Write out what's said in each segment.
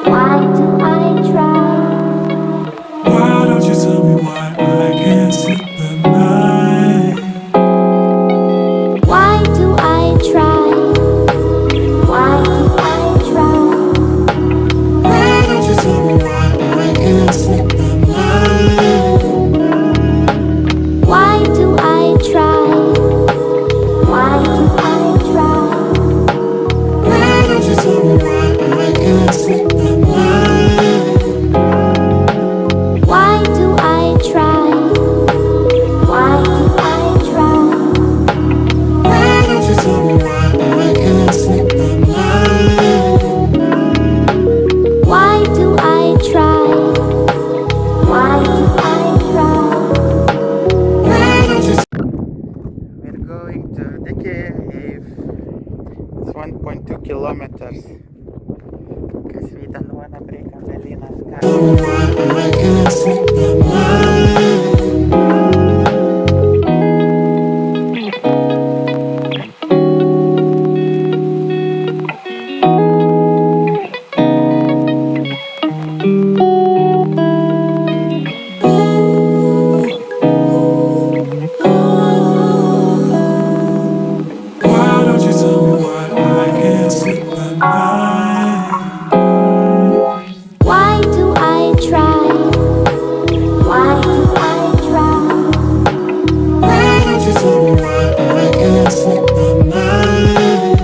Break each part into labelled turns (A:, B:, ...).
A: Why do I try?
B: Why don't you tell me why I can't sleep at night?
A: Why do I try? Why do I try?
B: Why don't you tell me why I can't sleep at night?
A: Why do I try? Why do I try?
B: Why don't you tell me why I can't sleep at night?
A: Why do I try? Why do I try?
B: Why don't you tell me why I can't sleep at night?
A: Why do I try? Why do I try?
B: Why don't you
C: We're going to the cave. It's 1.2 kilometers. Because we don't want to break Amelina's car.
B: tell me why I can't sleep at night? Why don't you tell me why I can't sleep at night?
A: Why do I try? Why do I try?
B: Why don't you tell me why I can't sleep at night?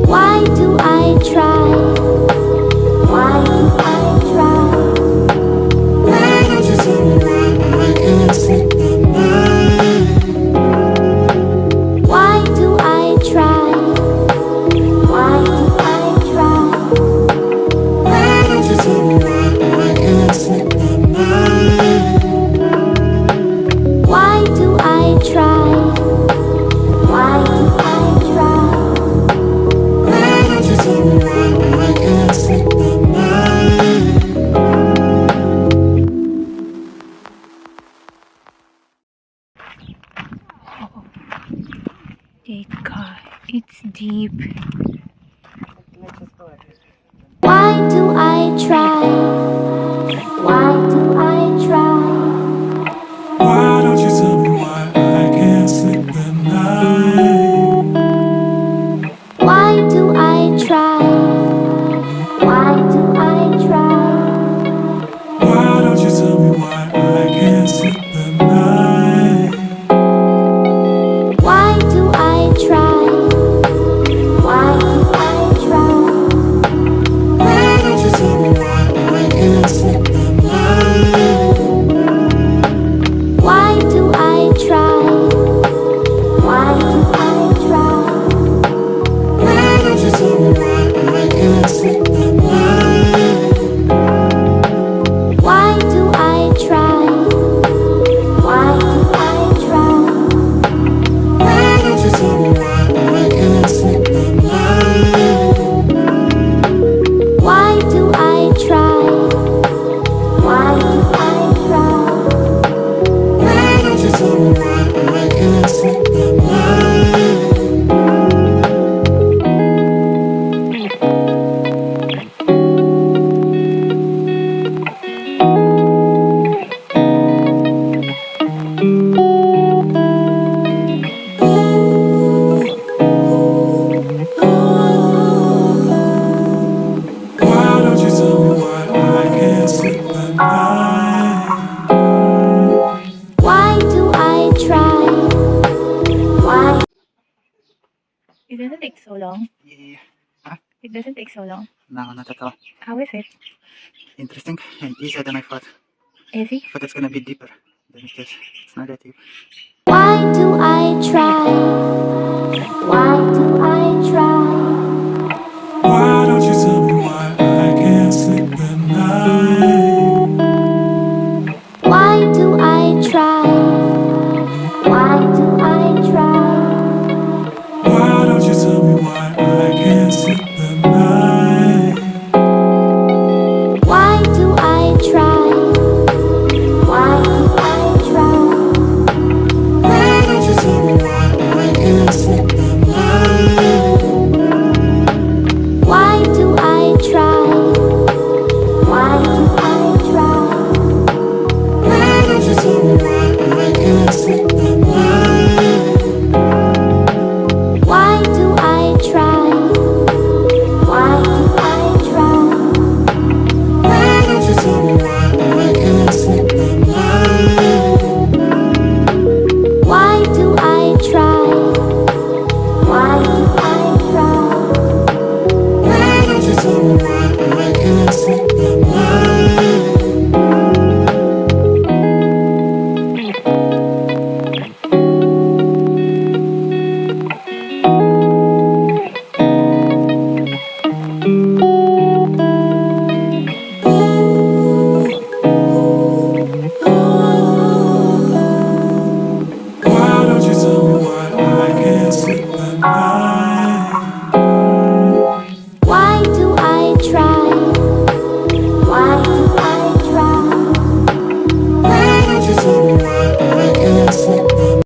A: Why do I try? Why do I try?
B: Why don't you tell me why I can't sleep at night?
A: Why do I try? Why do I try?
B: Why don't you tell me why I can't sleep at night?
A: Why do I try? Why do I try?
B: Why don't you tell me why I can't sleep at night?
D: It's deep.
A: Why do I try? Why do I try?
B: Why don't you tell me why I can't sleep at night?
A: Why do I try? Why do I try?
B: Why don't you tell me why I can't sleep at night?
A: Why do I try? Why do I try?
B: Why don't you tell me why I can't sleep at night?
A: Why do I try? Why do I try?
B: Why don't you tell me why I can't sleep at night?
A: Why do I try? Why do I try?
B: Why don't you tell me why I can't sleep at night?
A: Why do I try? Why do I try?
B: Why don't you tell me why I can't sleep at night? Why don't you tell me why I can't sleep at night?
A: Why do I try? Why?
D: It doesn't take so long.
C: Yeah. Huh?
D: It doesn't take so long.
C: No, not at all.
D: How is it?
C: Interesting and easier than I thought.
D: Easy?
C: I thought it's gonna be deeper than it is. It's not that deep.
A: Why do I try? Why do I try?
B: Why don't you tell me why I can't sleep at night?
A: Why do I try? Why do I try?
B: Why don't you tell me why I can't sleep at night?
A: Why do I try? Why do I try?
B: Why don't you tell me why I can't sleep at night?
A: Why do I
B: Why don't you tell me why I can't sleep at night?